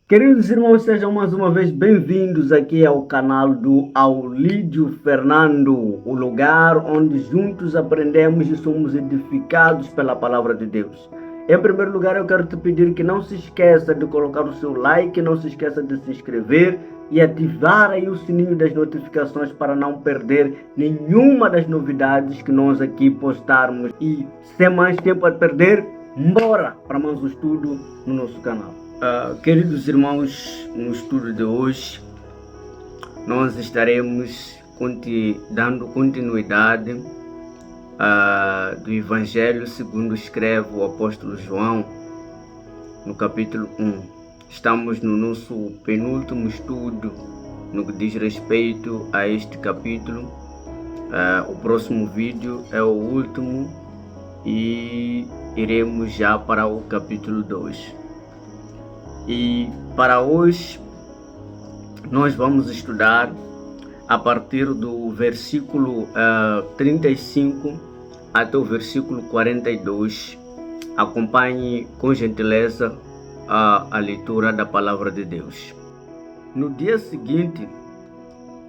Queridos irmãos, sejam mais uma vez bem-vindos aqui ao canal do Aulídio Fernando, o lugar onde juntos aprendemos e somos edificados pela palavra de Deus. Em primeiro lugar, eu quero te pedir que não se esqueça de colocar o seu like, não se esqueça de se inscrever e ativar aí o sininho das notificações para não perder nenhuma das novidades que nós aqui postarmos. E sem mais tempo a perder, bora para mais um estudo no nosso canal. Queridos irmãos, no estudo de hoje nós estaremos dando continuidade do Evangelho segundo escreve o apóstolo João, no capítulo 1. Estamos no nosso penúltimo estudo no que diz respeito a este capítulo. O próximo vídeo é o último e iremos já para o capítulo 2. E para hoje nós vamos estudar a partir do versículo 35 até o versículo 42. Acompanhe com gentileza a leitura da palavra de Deus. No dia seguinte,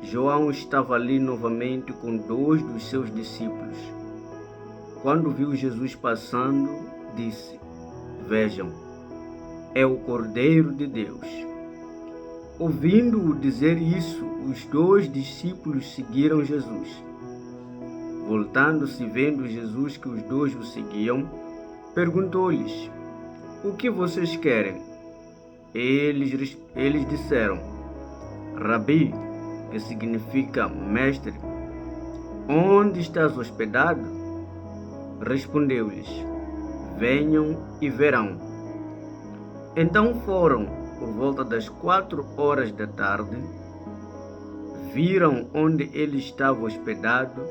João estava ali novamente com 2 dos seus discípulos. Quando viu Jesus passando, disse: "Vejam, é o Cordeiro de Deus." Ouvindo-o dizer isso, os 2 discípulos seguiram Jesus. Voltando-se, vendo Jesus que os 2 o seguiam, perguntou-lhes: "O que vocês querem?" Eles disseram: "Rabi", que significa mestre, "onde estás hospedado?" Respondeu-lhes: "Venham e verão." Então foram por volta das 4 horas da tarde, viram onde ele estava hospedado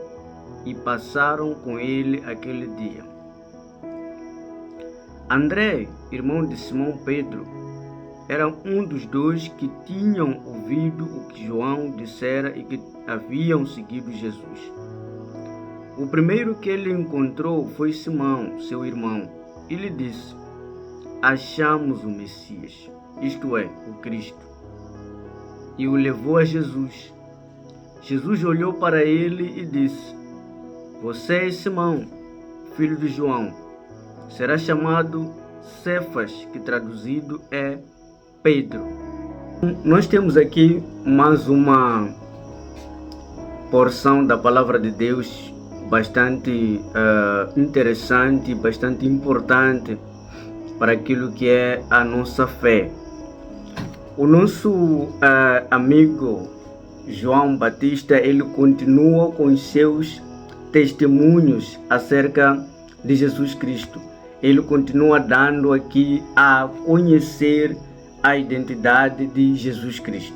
e passaram com ele aquele dia. André, irmão de Simão Pedro, era um dos 2 que tinham ouvido o que João dissera e que haviam seguido Jesus. O primeiro que ele encontrou foi Simão, seu irmão, e lhe disse: "Achamos o Messias", isto é, o Cristo, e o levou a Jesus. Jesus olhou para ele e disse: "Você é Simão, filho de João. Será chamado Cefas", que traduzido é Pedro. Nós temos aqui mais uma porção da palavra de Deus bastante interessante, bastante importante para aquilo que é a nossa fé. O nosso amigo João Batista, ele continua com os seus testemunhos acerca de Jesus Cristo. Ele continua dando aqui a conhecer a identidade de Jesus Cristo.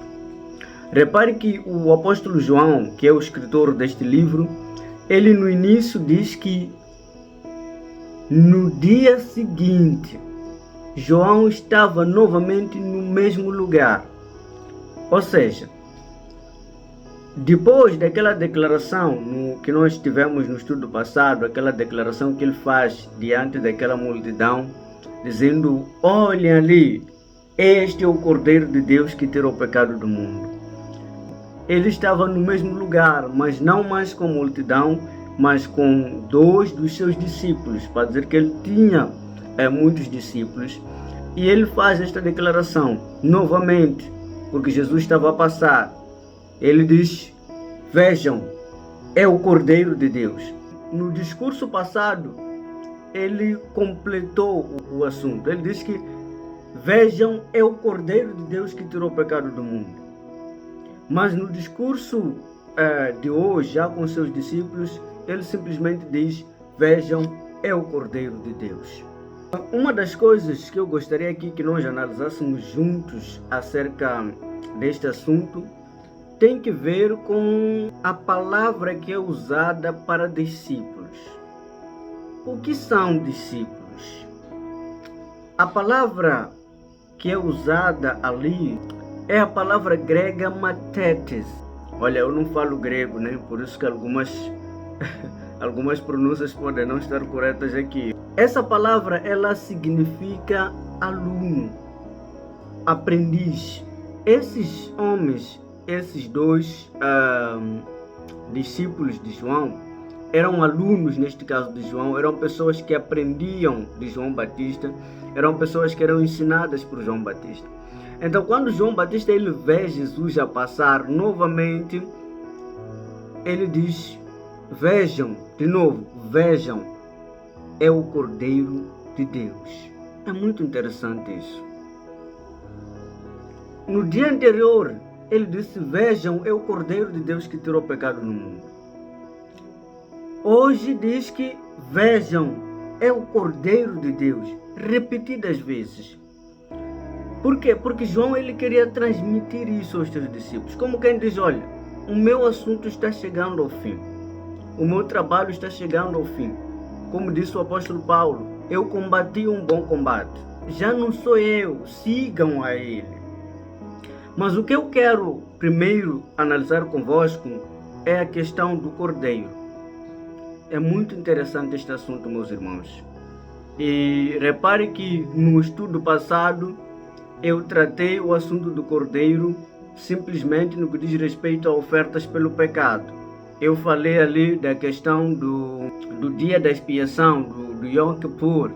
Repare que o apóstolo João, que é o escritor deste livro, ele no início diz que no dia seguinte João estava novamente no mesmo lugar. Ou seja, depois daquela declaração que nós tivemos no estudo passado, aquela declaração que ele faz diante daquela multidão, dizendo: "Olhem ali, este é o Cordeiro de Deus que tira o pecado do mundo." Ele estava no mesmo lugar, mas não mais com a multidão, mas com 2 dos seus discípulos, para dizer que ele tinha muitos discípulos. E ele faz esta declaração novamente, porque Jesus estava a passar. Ele diz: "Vejam, é o Cordeiro de Deus." No discurso passado, ele completou o assunto. Ele diz que: "Vejam, é o Cordeiro de Deus que tirou o pecado do mundo." Mas no discurso de hoje, já com seus discípulos, ele simplesmente diz: "Vejam, é o Cordeiro de Deus." Uma das coisas que eu gostaria aqui que nós analisássemos juntos acerca deste assunto tem que ver com a palavra que é usada para discípulos. O que são discípulos? A palavra que é usada ali é a palavra grega matetes. Olha, eu não falo grego, né? Por isso que algumas pronúncias podem não estar corretas aqui. Essa palavra, ela significa aluno. aprendiz. Esses homens, esses dois discípulos de João, eram alunos, neste caso de João, eram pessoas que aprendiam de João Batista, eram pessoas que eram ensinadas por João Batista. Então, quando João Batista ele vê Jesus a passar novamente, ele diz: vejam, de novo, vejam, é o Cordeiro de Deus. É muito interessante isso. No dia anterior, ele disse: vejam, é o Cordeiro de Deus que tirou o pecado no mundo. Hoje diz que vejam, é o Cordeiro de Deus, repetidas vezes. Por quê? Porque João ele queria transmitir isso aos seus discípulos. Como quem diz: olha, o meu assunto está chegando ao fim. O meu trabalho está chegando ao fim. Como disse o apóstolo Paulo: eu combati um bom combate. Já não sou eu, sigam a ele. Mas o que eu quero primeiro analisar convosco é a questão do Cordeiro. É muito interessante este assunto, meus irmãos. E repare que no estudo passado eu tratei o assunto do Cordeiro simplesmente no que diz respeito a ofertas pelo pecado. Eu falei ali da questão do dia da expiação, do Yom Kippur,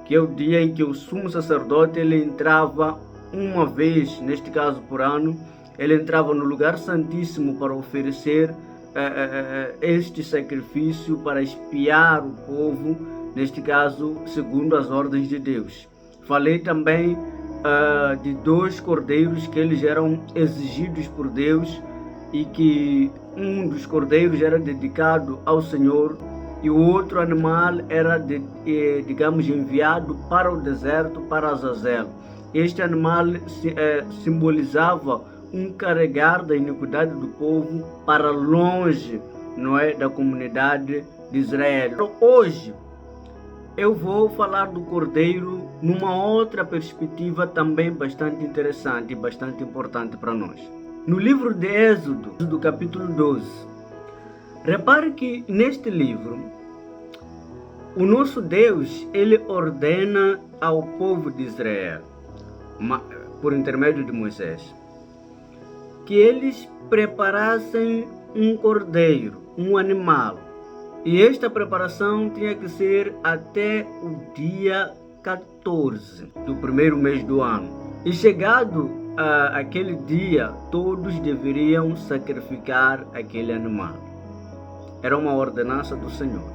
que é o dia em que o sumo sacerdote ele entrava uma vez, neste caso por ano, ele entrava no lugar santíssimo para oferecer este sacrifício para expiar o povo, neste caso segundo as ordens de Deus. Falei também de dois cordeiros que eles eram exigidos por Deus e que um dos cordeiros era dedicado ao Senhor e o outro animal era, digamos, enviado para o deserto, para Azazel. Este animal simbolizava um carregar da iniquidade do povo para longe, não é, da comunidade de Israel. Então, hoje eu vou falar do Cordeiro numa outra perspectiva também bastante interessante e bastante importante para nós. No livro de Êxodo, do capítulo 12, repare que neste livro, o nosso Deus, ele ordena ao povo de Israel, por intermédio de Moisés, que eles preparassem um cordeiro, um animal. E esta preparação tinha que ser até o dia 14 do primeiro mês do ano. E chegado aquele dia, todos deveriam sacrificar aquele animal. Era uma ordenança do Senhor.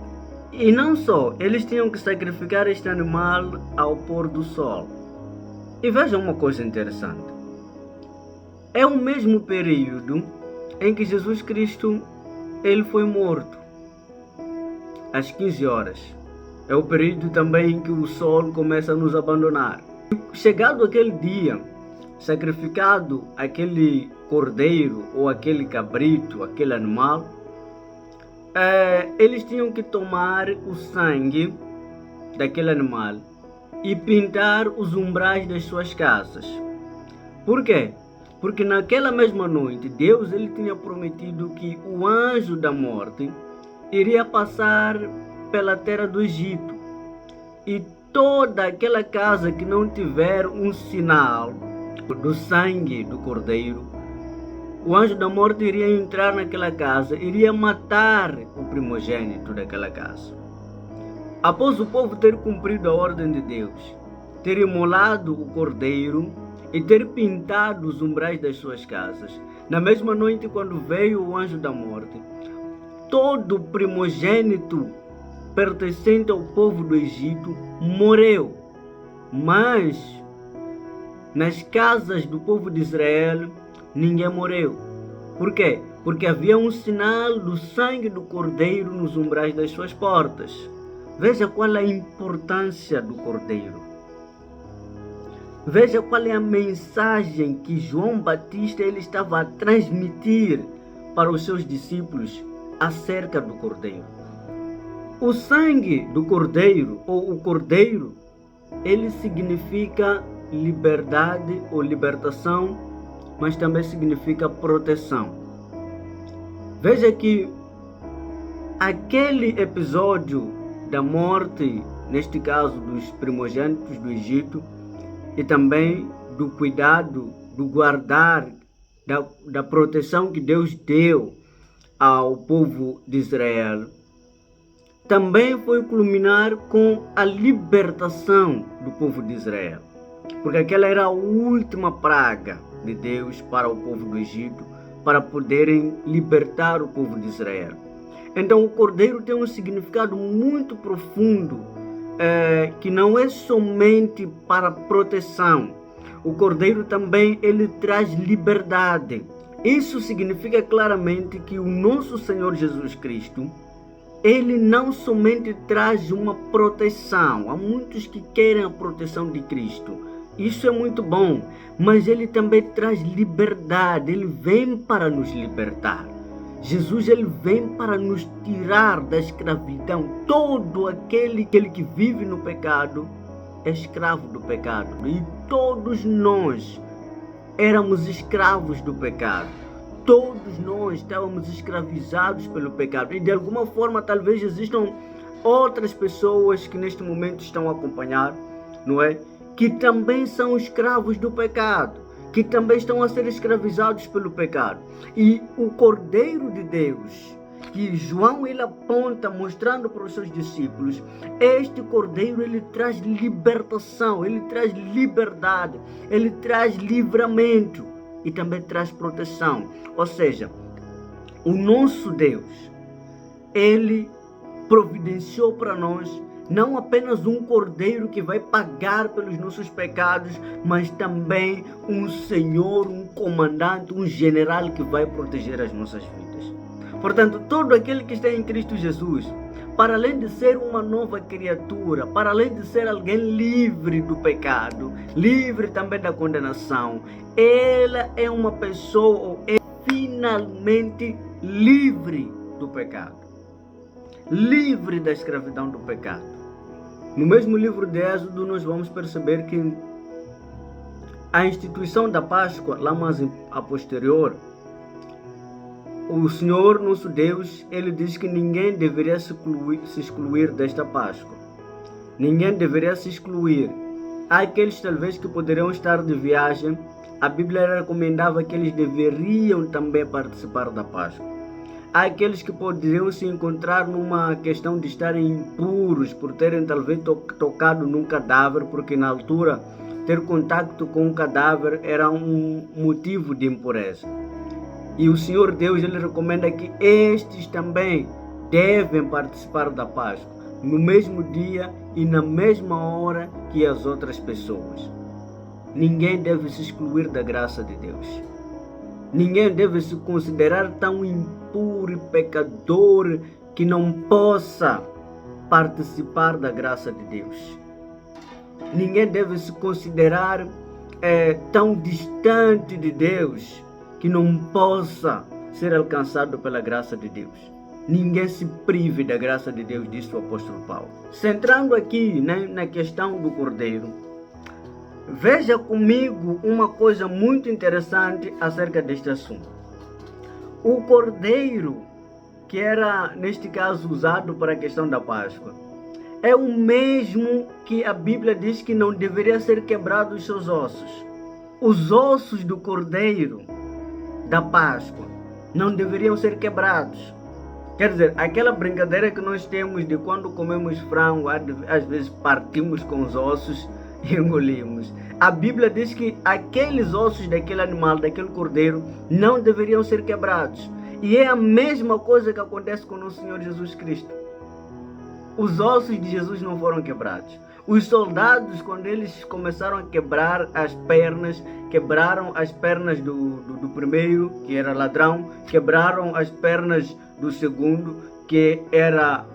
E não só, eles tinham que sacrificar este animal ao pôr do sol. E vejam uma coisa interessante. É o mesmo período em que Jesus Cristo ele foi morto. Às 15 horas. É o período também em que o sol começa a nos abandonar. Chegado aquele dia, sacrificado aquele cordeiro ou aquele cabrito, aquele animal, eles tinham que tomar o sangue daquele animal e pintar os umbrais das suas casas. Por quê? Porque naquela mesma noite, Deus ele tinha prometido que o anjo da morte iria passar pela terra do Egito e toda aquela casa que não tiver um sinal do sangue do cordeiro, o anjo da morte iria entrar naquela casa, iria matar o primogênito daquela casa. Após o povo ter cumprido a ordem de Deus, ter imolado o cordeiro e ter pintado os umbrais das suas casas, na mesma noite quando veio o anjo da morte, todo primogênito pertencente ao povo do Egito morreu. Mas nas casas do povo de Israel ninguém morreu. Por quê? Porque havia um sinal do sangue do cordeiro nos umbrais das suas portas. Veja qual é a importância do cordeiro. Veja qual é a mensagem que João Batista ele estava a transmitir para os seus discípulos acerca do cordeiro. O sangue do cordeiro, ou o cordeiro, ele significa liberdade ou libertação, mas também significa proteção. Veja que aquele episódio da morte, neste caso dos primogênitos do Egito, e também do cuidado, do guardar, da proteção que Deus deu ao povo de Israel, também foi culminar com a libertação do povo de Israel. Porque aquela era a última praga de Deus para o povo do Egito, para poderem libertar o povo de Israel. Então o cordeiro tem um significado muito profundo, que não é somente para proteção. O cordeiro também ele traz liberdade. Isso significa claramente que o nosso Senhor Jesus Cristo, ele não somente traz uma proteção. Há muitos que querem a proteção de Cristo. Isso é muito bom, mas ele também traz liberdade. Ele vem para nos libertar. Jesus ele vem para nos tirar da escravidão. Todo aquele que vive no pecado é escravo do pecado. E todos nós éramos escravos do pecado. Todos nós estávamos escravizados pelo pecado. E de alguma forma talvez existam outras pessoas que neste momento estão a acompanhar, não é? Que também são escravos do pecado, que também estão a ser escravizados pelo pecado. E o Cordeiro de Deus, que João ele aponta mostrando para os seus discípulos, este Cordeiro ele traz libertação, ele traz liberdade, ele traz livramento e também traz proteção. Ou seja, o nosso Deus, ele providenciou para nós não apenas um cordeiro que vai pagar pelos nossos pecados, mas também um Senhor, um comandante, um general que vai proteger as nossas vidas. Portanto, todo aquele que está em Cristo Jesus, para além de ser uma nova criatura, para além de ser alguém livre do pecado, livre também da condenação, ela é uma pessoa, é finalmente livre do pecado, livre da escravidão do pecado. No mesmo livro de Êxodo, nós vamos perceber que a instituição da Páscoa, lá mais a posterior, o Senhor, nosso Deus, ele diz que ninguém deveria se excluir desta Páscoa. Ninguém deveria se excluir. Há aqueles talvez que poderiam estar de viagem. A Bíblia recomendava que eles deveriam também participar da Páscoa. Há aqueles que poderiam se encontrar numa questão de estarem impuros por terem talvez tocado num cadáver, porque na altura ter contato com um cadáver era um motivo de impureza. E o Senhor Deus ele recomenda que estes também devem participar da Páscoa no mesmo dia e na mesma hora que as outras pessoas. Ninguém deve se excluir da graça de Deus. Ninguém deve se considerar tão impuro e pecador que não possa participar da graça de Deus. Ninguém deve se considerar tão distante de Deus que não possa ser alcançado pela graça de Deus. Ninguém se prive da graça de Deus, disse o apóstolo Paulo. Centrando aqui, né, na questão do Cordeiro, veja comigo uma coisa muito interessante acerca deste assunto. O cordeiro, que era neste caso usado para a questão da Páscoa, é o mesmo que a Bíblia diz que não deveria ser quebrado os seus ossos. Os ossos do cordeiro da Páscoa não deveriam ser quebrados. Quer dizer, aquela brincadeira que nós temos de quando comemos frango, às vezes partimos com os ossos e engolimos. A Bíblia diz que aqueles ossos daquele animal, daquele cordeiro, não deveriam ser quebrados. E é a mesma coisa que acontece com o nosso Senhor Jesus Cristo. Os ossos de Jesus não foram quebrados. Os soldados, quando eles começaram a quebrar as pernas, quebraram as pernas do primeiro, que era ladrão, quebraram as pernas do segundo, que era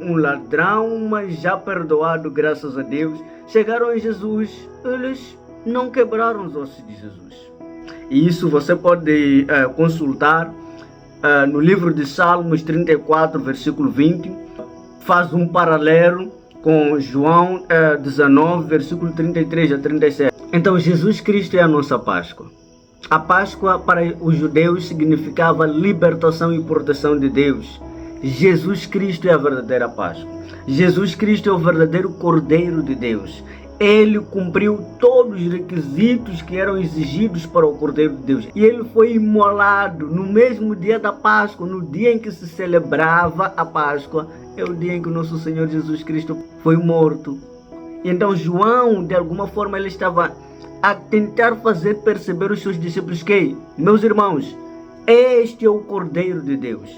um ladrão, mas já perdoado, graças a Deus. Chegaram a Jesus, eles não quebraram os ossos de Jesus. E isso você pode consultar no livro de Salmos 34, versículo 20. Faz um paralelo com João 19, versículo 33 a 37. Então Jesus Cristo é a nossa Páscoa. A Páscoa para os judeus significava libertação e proteção de Deus. Jesus Cristo é a verdadeira Páscoa. Jesus Cristo é o verdadeiro Cordeiro de Deus. ele cumpriu todos os requisitos que eram exigidos para o Cordeiro de Deus. E ele foi imolado no mesmo dia da Páscoa, no dia em que se celebrava a Páscoa. É o dia em que o nosso Senhor Jesus Cristo foi morto. Então João, de alguma forma, ele estava a tentar fazer perceber os seus discípulos que, meus irmãos, este é o Cordeiro de Deus.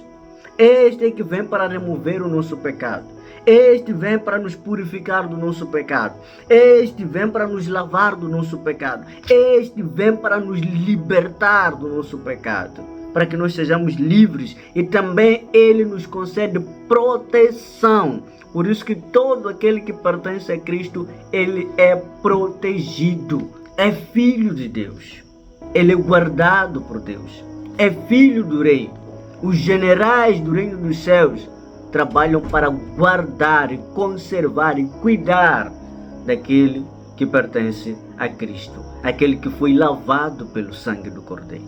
Este é que vem para remover o nosso pecado. Este vem para nos purificar do nosso pecado. Este vem para nos lavar do nosso pecado. Este vem para nos libertar do nosso pecado, para que nós sejamos livres. E também ele nos concede proteção. Por isso que todo aquele que pertence a Cristo, ele é protegido. É filho de Deus. Ele é guardado por Deus. É filho do rei. Os generais do reino dos céus trabalham para guardar e conservar e cuidar daquele que pertence a Cristo, aquele que foi lavado pelo sangue do Cordeiro.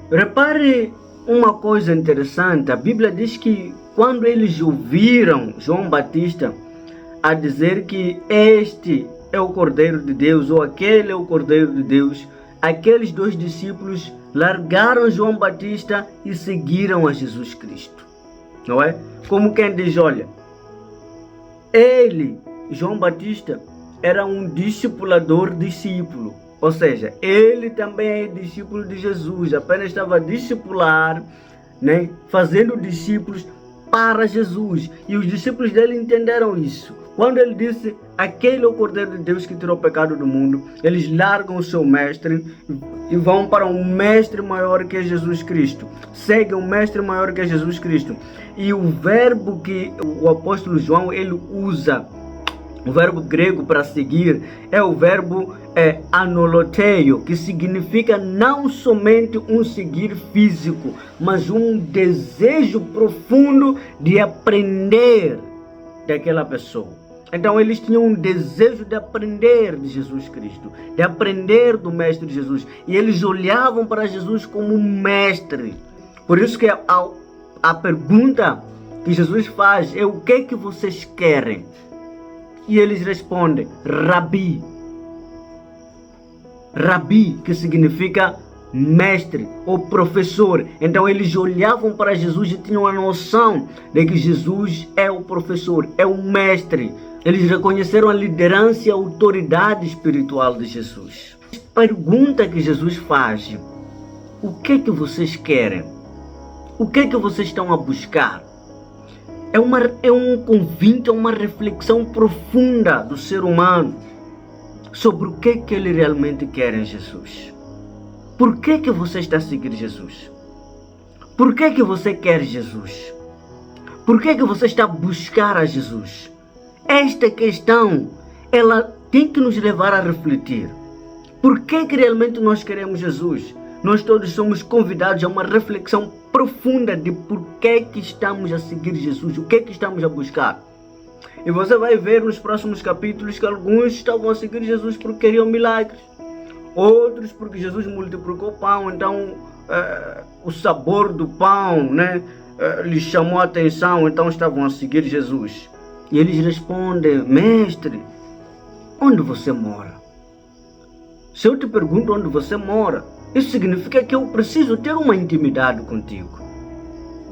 Repare uma coisa interessante, a Bíblia diz que quando eles ouviram João Batista a dizer que este é o Cordeiro de Deus ou aquele é o Cordeiro de Deus, aqueles dois discípulos largaram João Batista e seguiram a Jesus Cristo. Não é? Como quem diz, olha, ele, João Batista, era um discipulador discípulo. Ou seja, ele também é discípulo de Jesus, apenas estava a discipular, né, fazendo discípulos para Jesus. E os discípulos dele entenderam isso. Quando ele disse, aquele é o Cordeiro de Deus que tirou o pecado do mundo, eles largam o seu mestre e vão para um mestre maior que é Jesus Cristo. Seguem um mestre maior que é Jesus Cristo. E o verbo que o apóstolo João ele usa, o verbo grego para seguir, é o verbo anoloteio, que significa não somente um seguir físico, mas um desejo profundo de aprender daquela pessoa. Então eles tinham um desejo de aprender de Jesus Cristo, de aprender do Mestre Jesus. E eles olhavam para Jesus como um mestre. Por isso que a pergunta que Jesus faz é: o que é que vocês querem? E eles respondem: Rabi. Rabi, que significa mestre ou professor. Então eles olhavam para Jesus e tinham a noção de que Jesus é o professor, é o mestre. Eles reconheceram a liderança e a autoridade espiritual de Jesus. A pergunta que Jesus faz: o que é que vocês querem? O que é que vocês estão a buscar? É um convite, é uma reflexão profunda do ser humano sobre o que é que ele realmente quer em Jesus. Por que é que você está a seguir Jesus? Por que é que você quer Jesus? Por que é que você está a buscar a Jesus? Esta questão, ela tem que nos levar a refletir. Por que é que realmente nós queremos Jesus? Nós todos somos convidados a uma reflexão profunda de por que que estamos a seguir Jesus, o que é que estamos a buscar. E você vai ver nos próximos capítulos que alguns estavam a seguir Jesus porque queriam milagres. Outros porque Jesus multiplicou o pão, então o sabor do pão, né, lhes chamou a atenção, então estavam a seguir Jesus. E eles respondem: mestre, onde você mora? Se eu te pergunto onde você mora, isso significa que eu preciso ter uma intimidade contigo.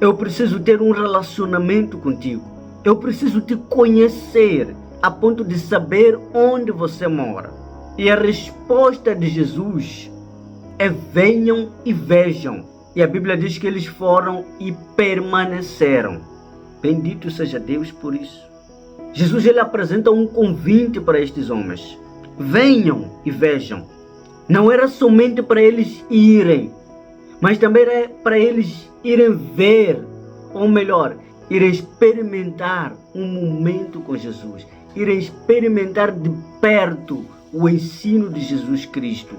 Eu preciso ter um relacionamento contigo. Eu preciso te conhecer a ponto de saber onde você mora. E a resposta de Jesus é: venham e vejam. E a Bíblia diz que eles foram e permaneceram. Bendito seja Deus por isso. Jesus ele apresenta um convite para estes homens: venham e vejam. Não era somente para eles irem, mas também era para eles irem ver, ou melhor, irem experimentar um momento com Jesus, irem experimentar de perto o ensino de Jesus Cristo,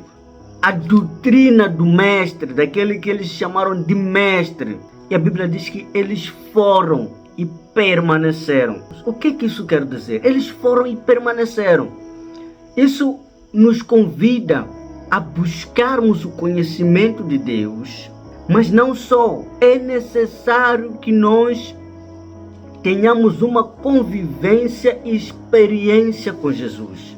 a doutrina do mestre, daquele que eles chamaram de mestre. E a Bíblia diz que eles foram e permaneceram. O que isso quer dizer? Eles foram e permaneceram. Isso nos convida a buscarmos o conhecimento de Deus, mas não só. É necessário que nós tenhamos uma convivência e experiência com Jesus.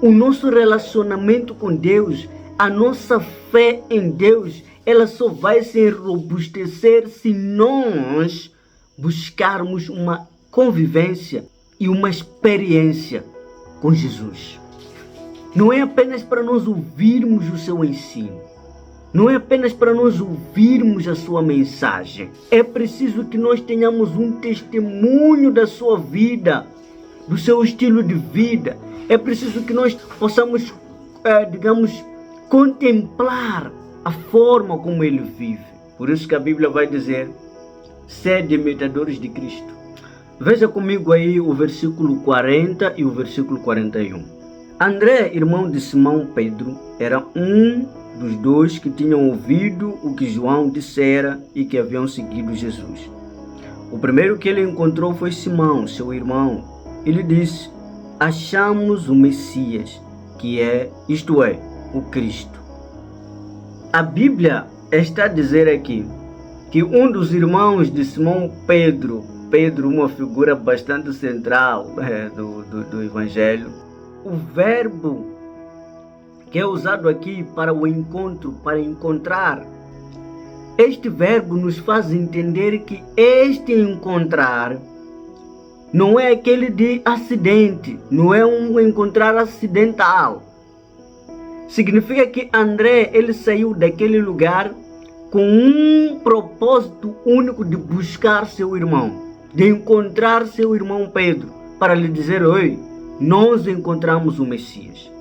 o nosso relacionamento com Deus, a nossa fé em Deus, ela só vai se robustecer se nós buscarmos uma convivência e uma experiência com Jesus. Não é apenas para nós ouvirmos o seu ensino, não é apenas para nós ouvirmos a sua mensagem. É preciso que nós tenhamos um testemunho da sua vida, do seu estilo de vida. É preciso que nós possamos, contemplar a forma como ele vive. Por isso que a Bíblia vai dizer: sede imitadores de Cristo. Veja comigo aí o versículo 40 e o versículo 41. André, irmão de Simão Pedro, era um dos dois que tinham ouvido o que João dissera e que haviam seguido Jesus. O primeiro que ele encontrou foi Simão, seu irmão. Ele disse: achamos o Messias, que é, isto é, o Cristo. A Bíblia está a dizer aqui que um dos irmãos de Simão Pedro, uma figura bastante central do Evangelho, o verbo que é usado aqui para o encontro, para encontrar, este verbo nos faz entender que este encontrar não é aquele de acidente, não é um encontrar acidental. Significa que André, ele saiu daquele lugar com um propósito único de buscar seu irmão, de encontrar seu irmão Pedro, para lhe dizer: oi, nós encontramos o Messias.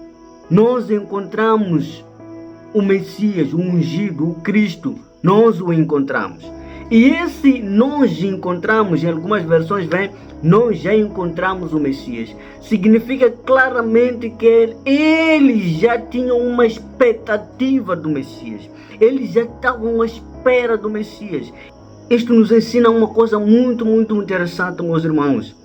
Nós encontramos o Messias, o ungido, o Cristo. Nós o encontramos. E esse nós encontramos, em algumas versões vem, nós já encontramos o Messias. Significa claramente que eles já tinham uma expectativa do Messias. Eles já estavam à espera do Messias. Isto nos ensina uma coisa muito, muito interessante, meus irmãos.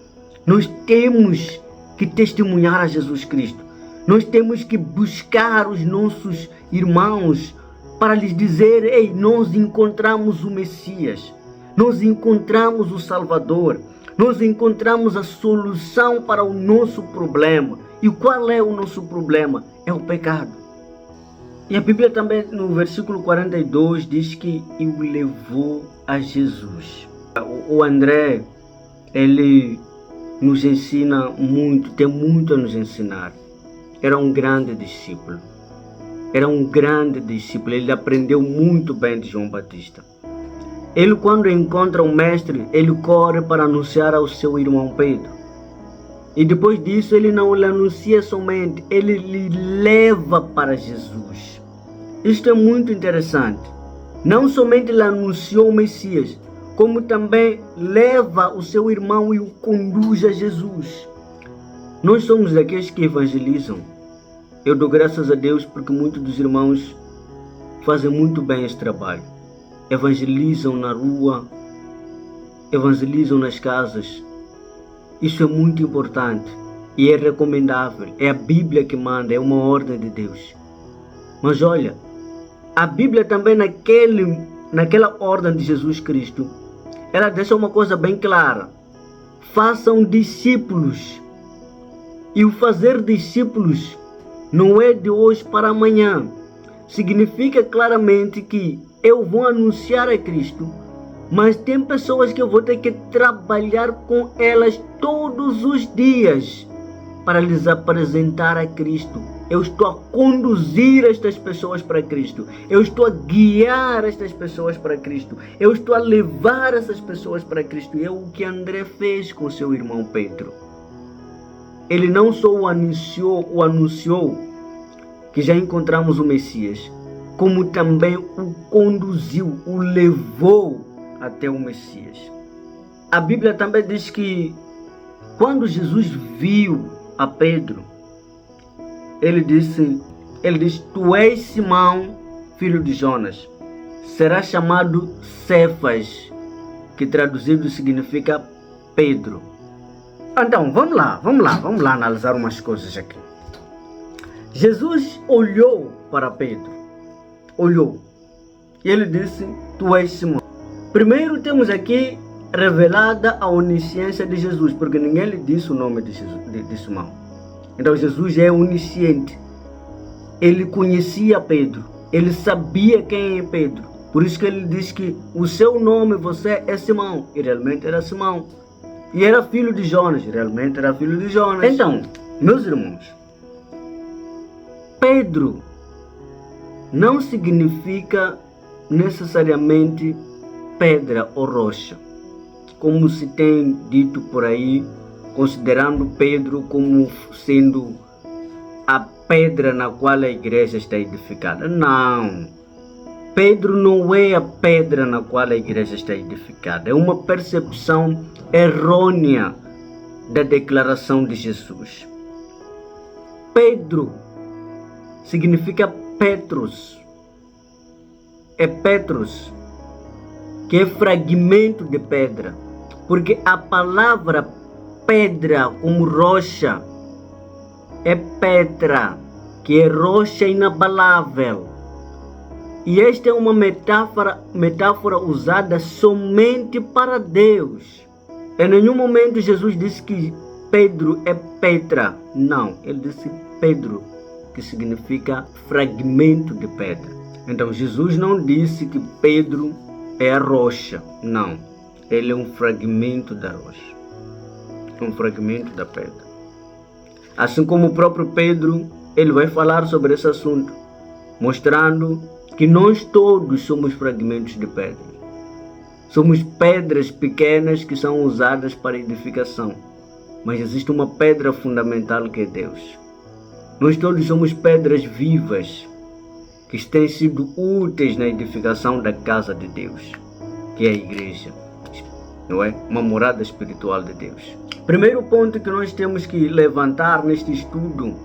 Nós temos que testemunhar a Jesus Cristo. Nós temos que buscar os nossos irmãos para lhes dizer: ei, nós encontramos o Messias, nós encontramos o Salvador, nós encontramos a solução para o nosso problema. E qual é o nosso problema? É o pecado. E a Bíblia também, no versículo 42, diz que o levou a Jesus. O André, ele nos ensina muito, tem muito a nos ensinar. Era um grande discípulo. Ele aprendeu muito bem de João Batista. Ele, quando encontra o mestre, ele corre para anunciar ao seu irmão Pedro. E depois disso, ele não lhe anuncia somente, ele lhe leva para Jesus. Isto é muito interessante. Não somente ele anunciou o Messias, como também leva o seu irmão e o conduz a Jesus. Nós somos daqueles que evangelizam. Eu dou graças a Deus porque muitos dos irmãos fazem muito bem esse trabalho. Evangelizam na rua, evangelizam nas casas. Isso é muito importante e é recomendável. É a Bíblia que manda, é uma ordem de Deus. Mas olha, a Bíblia também naquela ordem de Jesus Cristo, ela deixa uma coisa bem clara: façam discípulos. E o fazer discípulos não é de hoje para amanhã. Significa claramente que eu vou anunciar a Cristo, mas tem pessoas que eu vou ter que trabalhar com elas todos os dias para lhes apresentar a Cristo. Eu estou a conduzir estas pessoas para Cristo. Eu estou a guiar estas pessoas para Cristo. Eu estou a levar essas pessoas para Cristo. E é o que André fez com seu irmão Pedro. Ele não só o anunciou que já encontramos o Messias, como também o conduziu, o levou até o Messias. A Bíblia também diz que quando Jesus viu a Pedro, ele disse: tu és Simão, filho de Jonas, será chamado Cefas, que traduzido significa Pedro. Então, vamos lá analisar umas coisas aqui. Jesus olhou para Pedro, e ele disse: tu és Simão. Primeiro temos aqui revelada a onisciência de Jesus, porque ninguém lhe disse o nome de Simão. Então Jesus é onisciente. Ele conhecia Pedro. Ele sabia quem é Pedro. Por isso que ele diz que o seu nome, você é Simão. E realmente era Simão. E era filho de Jonas. Realmente era filho de Jonas. Então, meus irmãos, Pedro não significa necessariamente pedra ou rocha, como se tem dito por aí, considerando Pedro como sendo a pedra na qual a igreja está edificada. Não, Pedro não é a pedra na qual a igreja está edificada. É uma percepção errônea da declaração de Jesus. Pedro significa Petros. É Petros, que é fragmento de pedra. Porque a palavra pedra como rocha é Petra, que é rocha inabalável. E esta é uma metáfora usada somente para Deus. Em nenhum momento Jesus disse que Pedro é Petra. Não, ele disse Pedro, que significa fragmento de pedra. Então Jesus não disse que Pedro é a rocha. Não, ele é um fragmento da rocha. Um fragmento da pedra. Assim como o próprio Pedro, ele vai falar sobre esse assunto, mostrando que nós todos somos fragmentos de pedra. Somos pedras pequenas que são usadas para edificação. Mas existe uma pedra fundamental que é Deus. Nós todos somos pedras vivas que têm sido úteis na edificação da casa de Deus, que é a igreja, não é? Uma morada espiritual de Deus. Primeiro ponto que nós temos que levantar neste estudo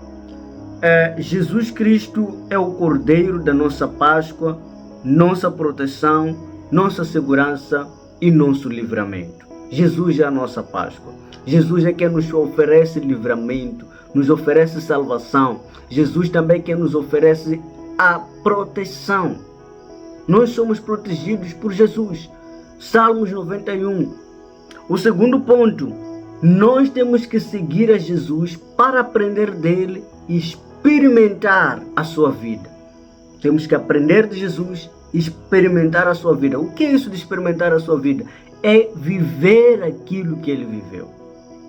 é: Jesus Cristo é o Cordeiro da nossa Páscoa, nossa proteção, nossa segurança e nosso livramento. Jesus é a nossa Páscoa. Jesus é quem nos oferece livramento, nos oferece salvação. Jesus também é quem nos oferece a proteção. Nós somos protegidos por Jesus. Salmos 91. O segundo ponto: nós temos que seguir a Jesus para aprender dele e experimentar a sua vida. Temos que aprender de Jesus e experimentar a sua vida. O que é isso de experimentar a sua vida? É viver aquilo que ele viveu.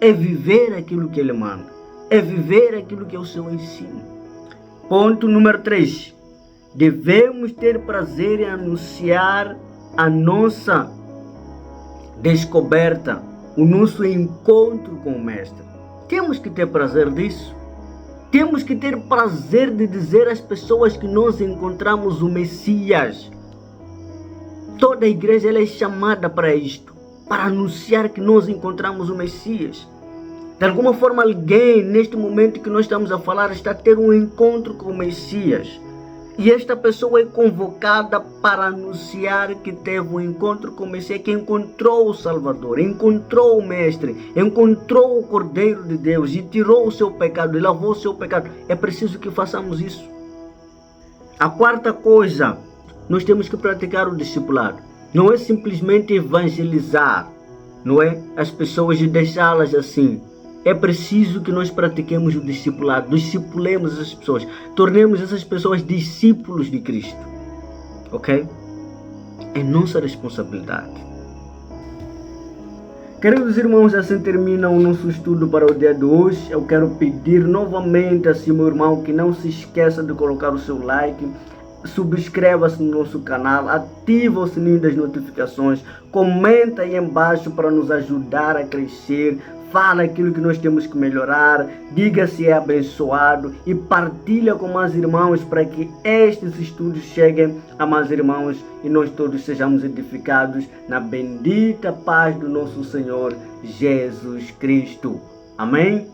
É viver aquilo que ele manda. É viver aquilo que é o seu ensino. Ponto número 3. Devemos ter prazer em anunciar a nossa descoberta, o nosso encontro com o Mestre. Temos que ter prazer disso. Temos que ter prazer de dizer às pessoas que nós encontramos o Messias. Toda a igreja ela é chamada para isto, para anunciar que nós encontramos o Messias. De alguma forma, alguém, neste momento que nós estamos a falar, está a ter um encontro com o Messias. E esta pessoa é convocada para anunciar que teve um encontro com o Messias, que encontrou o Salvador, encontrou o Mestre, encontrou o Cordeiro de Deus e tirou o seu pecado e lavou o seu pecado. É preciso que façamos isso. A quarta coisa, nós temos que praticar o discipulado. Não é simplesmente evangelizar, não é? As pessoas e deixá-las assim. É preciso que nós pratiquemos o discipulado, discipulemos essas pessoas, tornemos essas pessoas discípulos de Cristo, ok? É nossa responsabilidade. Queridos irmãos, assim termina o nosso estudo para o dia de hoje. Eu quero pedir novamente a si, meu irmão, que não se esqueça de colocar o seu like, subscreva-se no nosso canal, ativa o sininho das notificações, comenta aí embaixo para nos ajudar a crescer. Fala aquilo que nós temos que melhorar, diga se é abençoado e partilha com mais irmãos para que estes estudos cheguem a mais irmãos e nós todos sejamos edificados na bendita paz do nosso Senhor Jesus Cristo. Amém?